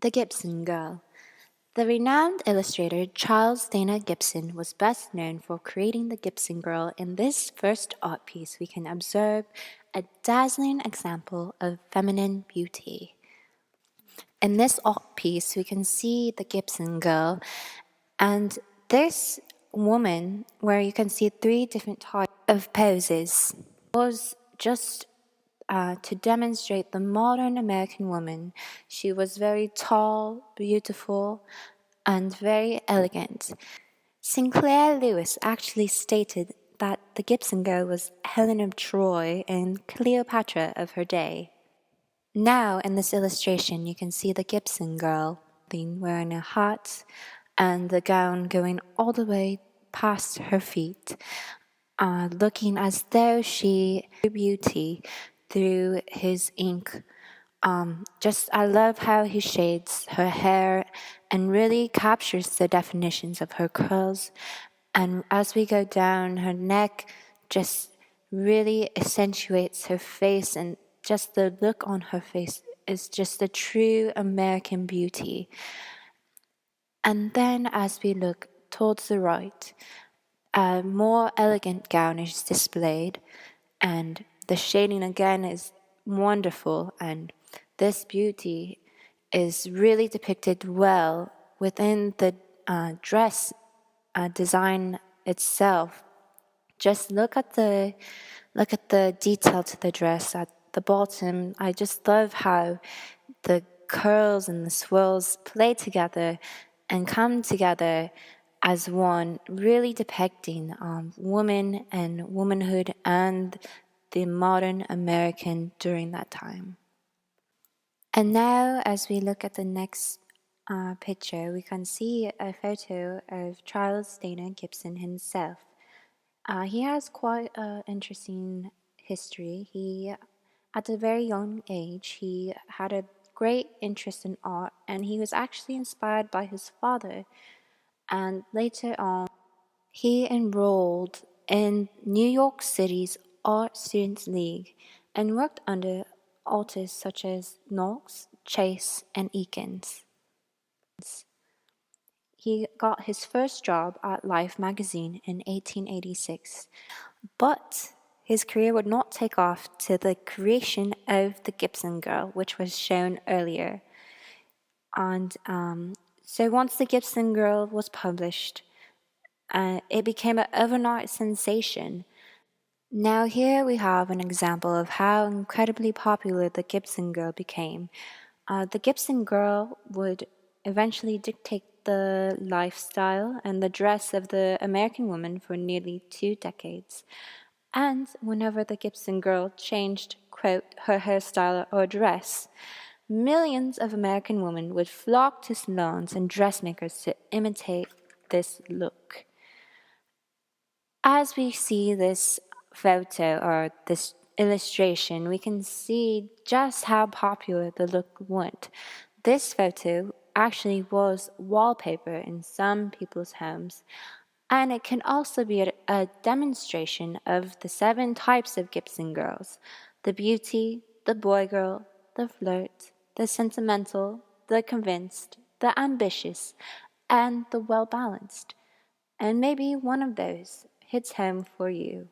The Gibson Girl. The renowned illustrator Charles Dana Gibson was best known for creating the Gibson Girl. In this first art piece, we can observe a dazzling example of feminine beauty. In this art piece, we can see the Gibson Girl, and this woman, where you can see three different types of poses, was just to demonstrate the modern American woman. She was very tall, beautiful, and very elegant. Sinclair Lewis actually stated that the Gibson Girl was Helen of Troy and Cleopatra of her day. Now, in this illustration, you can see the Gibson Girl wearing a hat and the gown going all the way past her feet, looking as though she beauty through his ink. I love how he shades her hair and really captures the definitions of her curls. And as we go down, her neck just really accentuates her face, and just the look on her face is just a true American beauty. And then as we look towards the right, a more elegant gown is displayed, and the shading again is wonderful, and this beauty is really depicted well within the dress design itself. Just look at the detail to the dress at the bottom. I just love how the curls and the swirls play together and come together as one, really depicting woman and womanhood and the modern American during that time. And now, as we look at the next picture, we can see a photo of Charles Dana Gibson himself. He has quite an interesting history. At a very young age, he had a great interest in art, and he was actually inspired by his father. And later on, he enrolled in New York City's Art Students League and worked under artists such as Knox, Chase, and Eakins. He got his first job at Life magazine in 1886, but his career would not take off to the creation of the Gibson Girl, which was shown earlier. And so once the Gibson Girl was published, it became an overnight sensation. Now here we have an example of how incredibly popular the Gibson Girl became. The Gibson Girl would eventually dictate the lifestyle and the dress of the American woman for nearly 2 decades. And whenever the Gibson Girl changed, quote, her hairstyle or dress, millions of American women would flock to salons and dressmakers to imitate this look. As we see this photo or this illustration, we can see just how popular the look went. This photo actually was wallpaper in some people's homes, and it can also be a demonstration of the 7 types of Gibson girls: the beauty, the boy girl, the flirt, the sentimental, the convinced, the ambitious, and the well-balanced. And maybe one of those hits home for you.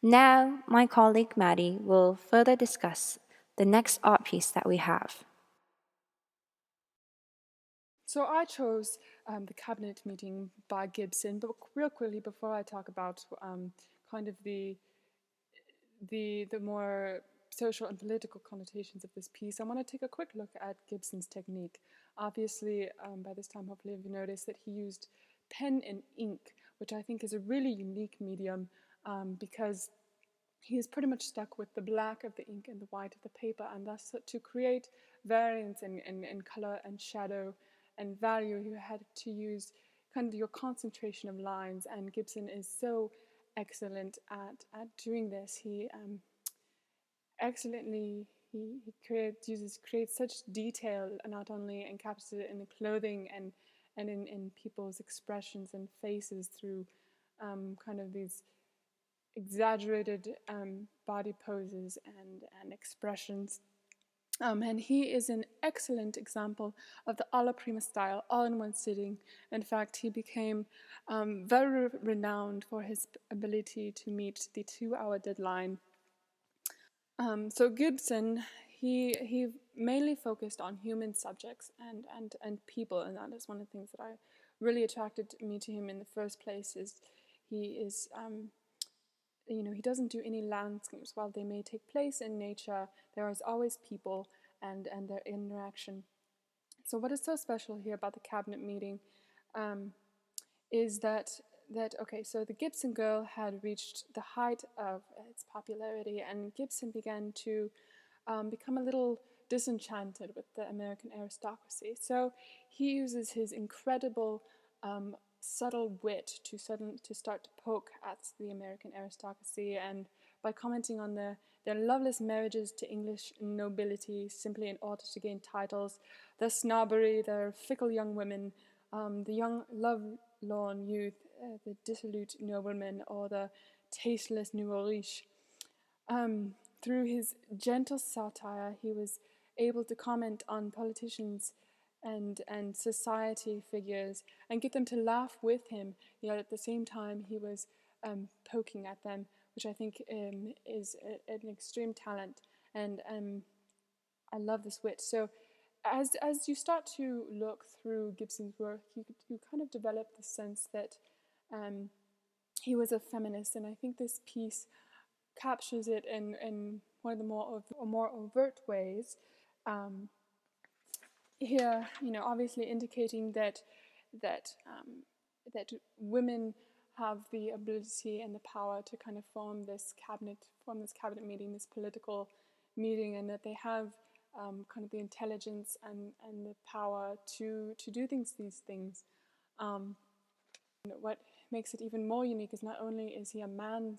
Now, my colleague Maddie will further discuss the next art piece that we have. So I chose the cabinet meeting by Gibson, but real quickly before I talk about kind of the more social and political connotations of this piece, I want to take a quick look at Gibson's technique. Obviously, by this time, hopefully you've noticed that he used pen and ink, which I think is a really unique medium because he is pretty much stuck with the black of the ink and the white of the paper, and thus to create variance in color and shadow and value, you had to use kind of your concentration of lines, and Gibson is so excellent at doing this. He excellently creates such detail, not only encapsulated in the clothing and in people's expressions and faces through kind of these exaggerated body poses and expressions, And he is an excellent example of the alla prima style, all in one sitting. In fact, he became very renowned for his ability to meet the 2-hour deadline. So Gibson, he mainly focused on human subjects and people, and that is one of the things that I really attracted me to him in the first place. Is he is he doesn't do any landscapes. While they may take place in nature, there is always people and their interaction. So what is so special here about the cabinet meeting is that okay, so the Gibson girl had reached the height of its popularity, and Gibson began to become a little disenchanted with the American aristocracy. So he uses his incredible subtle wit to start to poke at the American aristocracy, and by commenting on their loveless marriages to English nobility simply in order to gain titles, their snobbery, their fickle young women, the young love-lorn youth, the dissolute noblemen, or the tasteless nouveau riche. Through his gentle satire, he was able to comment on politicians and society figures and get them to laugh with him, yet at the same time he was poking at them, which I think is an extreme talent, and I love this wit. So as you start to look through Gibson's work, you kind of develop the sense that he was a feminist, and I think this piece captures it in one of the more overt ways. Here, obviously indicating that women have the ability and the power to kind of form this cabinet meeting, this political meeting, and that they have kind of the intelligence and the power to do these things. What makes it even more unique is not only is he a man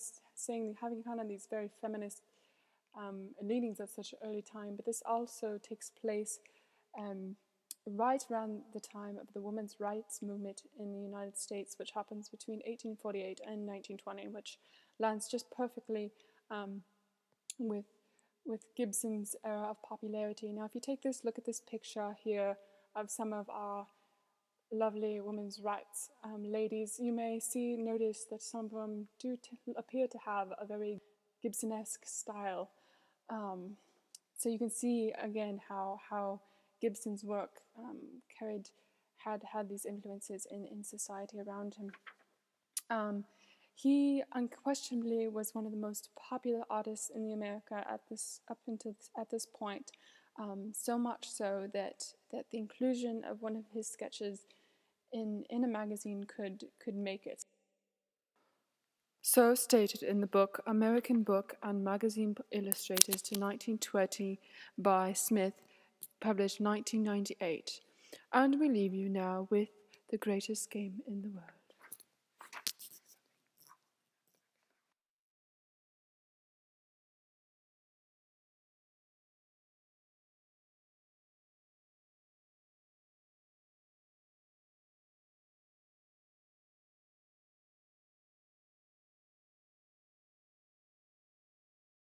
having kind of these very feminist leanings at such an early time, but this also takes place right around the time of the women's rights movement in the United States, which happens between 1848 and 1920, which lands just perfectly with Gibson's era of popularity. Now, if you look at this picture here of some of our lovely women's rights ladies, you may notice that some of them do appear to have a very Gibson-esque style. So you can see again how Gibson's work had these influences in society around him. He unquestionably was one of the most popular artists in America at this point. So much so that the inclusion of one of his sketches in a magazine could make it. So stated in the book American Book and Magazine Illustrators to 1920 by Smith, published 1998. And we leave you now with The Greatest Game in the World.